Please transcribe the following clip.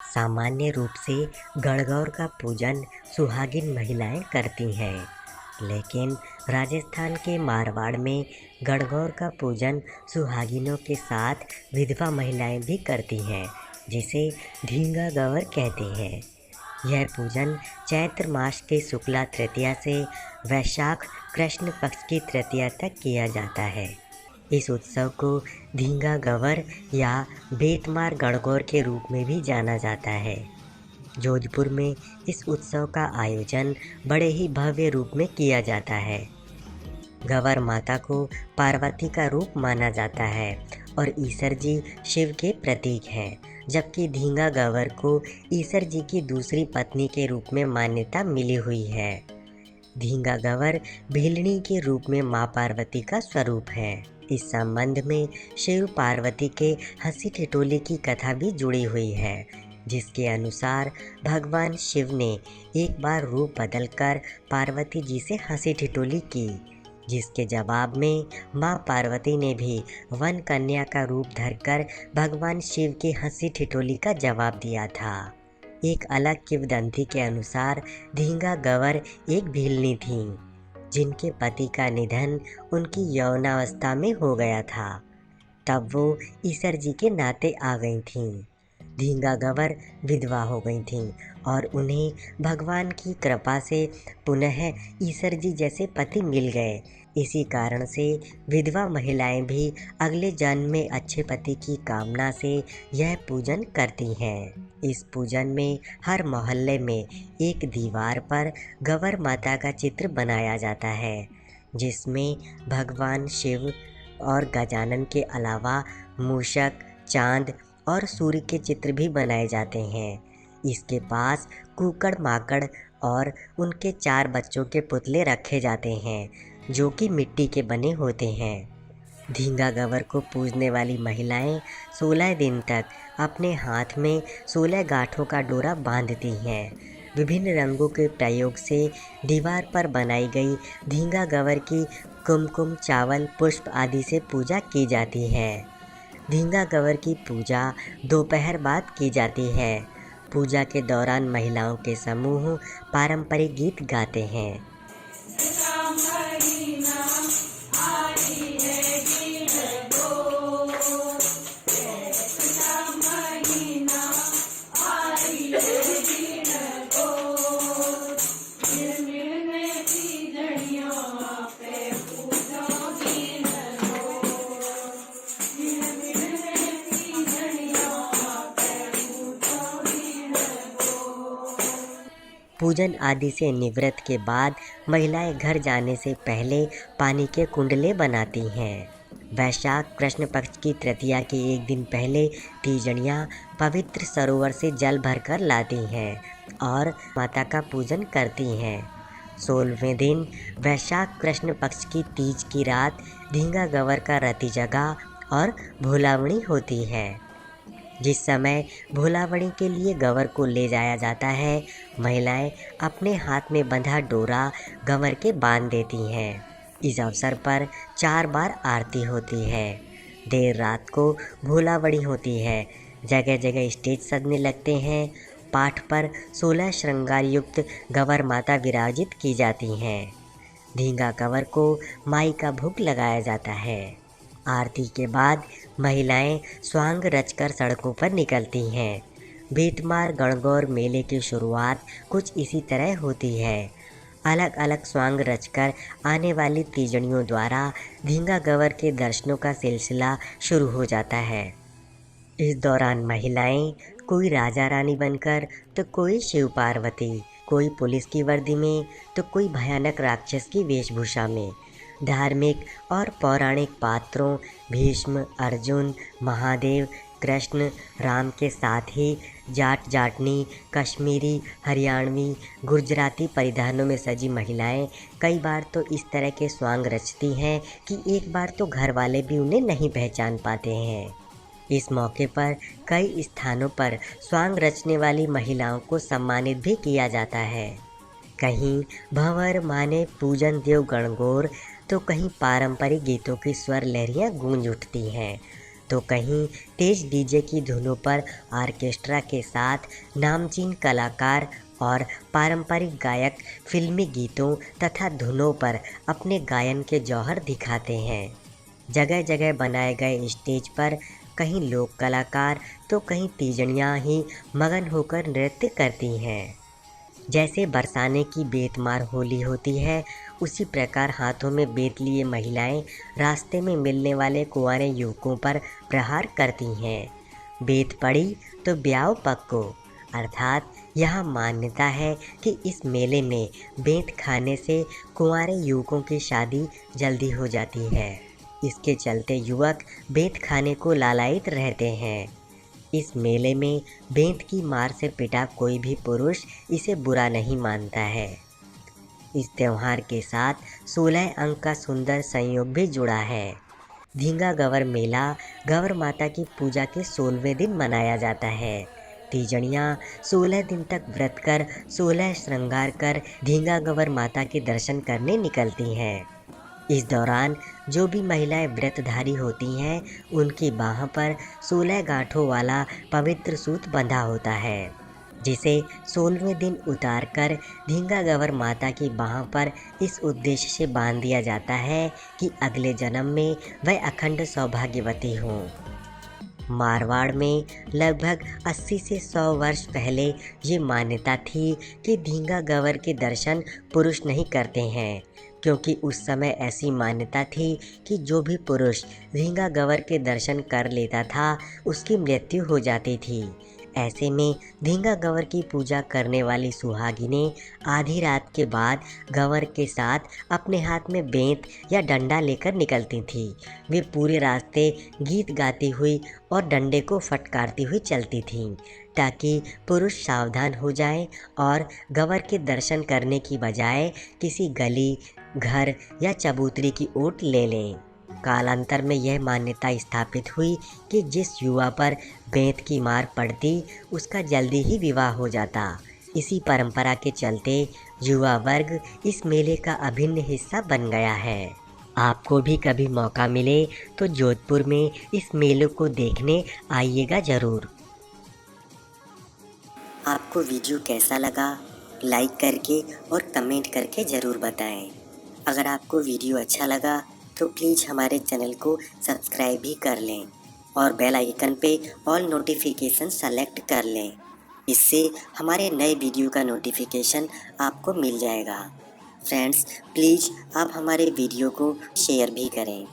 सामान्य रूप से गणगौर का पूजन सुहागिन महिलाएं करती हैं, लेकिन राजस्थान के मारवाड़ में गणगौर का पूजन सुहागिनों के साथ विधवा महिलाएं भी करती हैं, जिसे ढींगा गवर कहते हैं। यह पूजन चैत्र मास के शुक्ला तृतीया से वैशाख कृष्ण पक्ष की तृतीया तक किया जाता है। इस उत्सव को धींगा गवर या बेटमार गणगौर के रूप में भी जाना जाता है। जोधपुर में इस उत्सव का आयोजन बड़े ही भव्य रूप में किया जाता है। गवर माता को पार्वती का रूप माना जाता है और ईश्वर जी शिव के प्रतीक हैं, जबकि धींगा गवर को ईश्वर जी की दूसरी पत्नी के रूप में मान्यता मिली हुई है। धींगा गवर भीलनी के रूप में माँ पार्वती का स्वरूप है। इस संबंध में शिव पार्वती के हंसी ठिठोली की कथा भी जुड़ी हुई है, जिसके अनुसार भगवान शिव ने एक बार रूप बदलकर पार्वती जी से हंसी ठिठोली की, जिसके जवाब में माँ पार्वती ने भी वन कन्या का रूप धरकर भगवान शिव की हंसी ठिठोली का जवाब दिया था। एक अलग किंवदंती के अनुसार धींगा गवर एक भीलनी थीं, जिनके पति का निधन उनकी यौवनावस्था में हो गया था। तब वो ईश्वर जी के नाते आ गई थीं। धींगा गवर विधवा हो गई थीं और उन्हें भगवान की कृपा से पुनः ईश्वर जी जैसे पति मिल गए। इसी कारण से विधवा महिलाएं भी अगले जन्म में अच्छे पति की कामना से यह पूजन करती हैं। इस पूजन में हर मोहल्ले में एक दीवार पर गवर माता का चित्र बनाया जाता है, जिसमें भगवान शिव और गजानन के अलावा मूषक, चांद और सूर्य के चित्र भी बनाए जाते हैं। इसके पास कुकड़ माकड़ और उनके 4 बच्चों के पुतले रखे जाते हैं, जो कि मिट्टी के बने होते हैं। धींगा गवर को पूजने वाली महिलाएं 16 दिन तक अपने हाथ में 16 गांठों का डोरा बांधती हैं। विभिन्न रंगों के प्रयोग से दीवार पर बनाई गई धींगा गवर की कुमकुम, चावल, पुष्प आदि से पूजा की जाती है। धींगा गवर की पूजा दोपहर बाद की जाती है। पूजा के दौरान महिलाओं के समूह पारंपरिक गीत गाते हैं। पूजन आदि से निवृत्त के बाद महिलाएं घर जाने से पहले पानी के कुंडले बनाती हैं। वैशाख कृष्ण पक्ष की तृतीया के एक दिन पहले तीजड़ियाँ पवित्र सरोवर से जल भरकर लाती हैं और माता का पूजन करती हैं। 16वें दिन वैशाख कृष्ण पक्ष की तीज की रात धींगा गवर का रति जगा और भोलावणी होती है। जिस समय भोलावड़ी के लिए गवर को ले जाया जाता है, महिलाएं अपने हाथ में बंधा डोरा गवर के बांध देती हैं। इस अवसर पर 4 बार आरती होती है। देर रात को भोलावड़ी होती है। जगह जगह स्टेज सजने लगते हैं। पाठ पर 16 श्रृंगार युक्त गवर माता विराजित की जाती हैं। धींगा गवर को माई का भोग लगाया जाता है। आरती के बाद महिलाएं स्वांग रचकर सड़कों पर निकलती हैं। बेटमार गणगौर मेले की शुरुआत कुछ इसी तरह होती है। अलग अलग स्वांग रचकर आने वाली तीजड़ियों द्वारा धींगा गवर के दर्शनों का सिलसिला शुरू हो जाता है। इस दौरान महिलाएं कोई राजा रानी बनकर तो कोई शिव पार्वती, कोई पुलिस की वर्दी में तो कोई भयानक राक्षस की वेशभूषा में धार्मिक और पौराणिक पात्रों भीष्म, अर्जुन, महादेव, कृष्ण, राम के साथ ही जाट जाटनी, कश्मीरी, हरियाणवी, गुजराती परिधानों में सजी महिलाएं कई बार तो इस तरह के स्वांग रचती हैं कि एक बार तो घर वाले भी उन्हें नहीं पहचान पाते हैं। इस मौके पर कई स्थानों पर स्वांग रचने वाली महिलाओं को सम्मानित भी किया जाता है। कहीं भंवर माने पूजन देव गणगौर तो कहीं पारंपरिक गीतों की स्वर लहरियाँ गूंज उठती हैं। तो कहीं तेज डीजे की धुनों पर ऑर्केस्ट्रा के साथ नामचीन कलाकार और पारंपरिक गायक फिल्मी गीतों तथा धुनों पर अपने गायन के जौहर दिखाते हैं। जगह जगह बनाए गए स्टेज पर कहीं लोक कलाकार तो कहीं तीजड़ियाँ ही मगन होकर नृत्य करती हैं। जैसे बरसाने की बेतमार होली होती है, उसी प्रकार हाथों में बेत लिए महिलाएं रास्ते में मिलने वाले कुंवारे युवकों पर प्रहार करती हैं। बेत पड़ी तो ब्याह पक्को, अर्थात यह मान्यता है कि इस मेले में बेत खाने से कुंवारे युवकों की शादी जल्दी हो जाती है। इसके चलते युवक बेत खाने को लालायित रहते हैं। इस मेले में बेंत की मार से पिटा कोई भी पुरुष इसे बुरा नहीं मानता है। इस त्योहार के साथ 16 अंक का सुंदर संयोग भी जुड़ा है। धींगा गवर मेला गवर माता की पूजा के 16वें दिन मनाया जाता है। तीजड़ियाँ 16 दिन तक व्रत कर 16 श्रृंगार कर धींगा गवर माता के दर्शन करने निकलती हैं। इस दौरान जो भी महिलाएं व्रतधारी होती हैं, उनकी बाह पर 16 गांठों वाला पवित्र सूत बंधा होता है, जिसे 16वें दिन उतारकर धींगा गवर माता की बाह पर इस उद्देश्य से बांध दिया जाता है कि अगले जन्म में वह अखंड सौभाग्यवती हों। मारवाड़ में लगभग 80 से 100 वर्ष पहले ये मान्यता थी कि धींगा गवर के दर्शन पुरुष नहीं करते हैं, क्योंकि उस समय ऐसी मान्यता थी कि जो भी पुरुष धींगा गवर के दर्शन कर लेता था उसकी मृत्यु हो जाती थी। ऐसे में धींगा गवर की पूजा करने वाली सुहागिनें आधी रात के बाद गवर के साथ अपने हाथ में बेंत या डंडा लेकर निकलती थीं। वे पूरे रास्ते गीत गाती हुई और डंडे को फटकारती हुई चलती थीं, ताकि पुरुष सावधान हो जाएं और गवर के दर्शन करने की बजाय किसी गली, घर या चबूतरी की ओट ले लें। कालांतर में यह मान्यता स्थापित हुई कि जिस युवा पर बेंत की मार पड़ती उसका जल्दी ही विवाह हो जाता। इसी परंपरा के चलते युवा वर्ग इस मेले का अभिन्न हिस्सा बन गया है। आपको भी कभी मौका मिले तो जोधपुर में इस मेले को देखने आइएगा ज़रूर। आपको वीडियो कैसा लगा लाइक करके और कमेंट करके ज़रूर बताएं। अगर आपको वीडियो अच्छा लगा तो प्लीज़ हमारे चैनल को सब्सक्राइब भी कर लें और बेल आइकन पे ऑल नोटिफिकेशन सेलेक्ट कर लें। इससे हमारे नए वीडियो का नोटिफिकेशन आपको मिल जाएगा। फ्रेंड्स, प्लीज़ आप हमारे वीडियो को शेयर भी करें।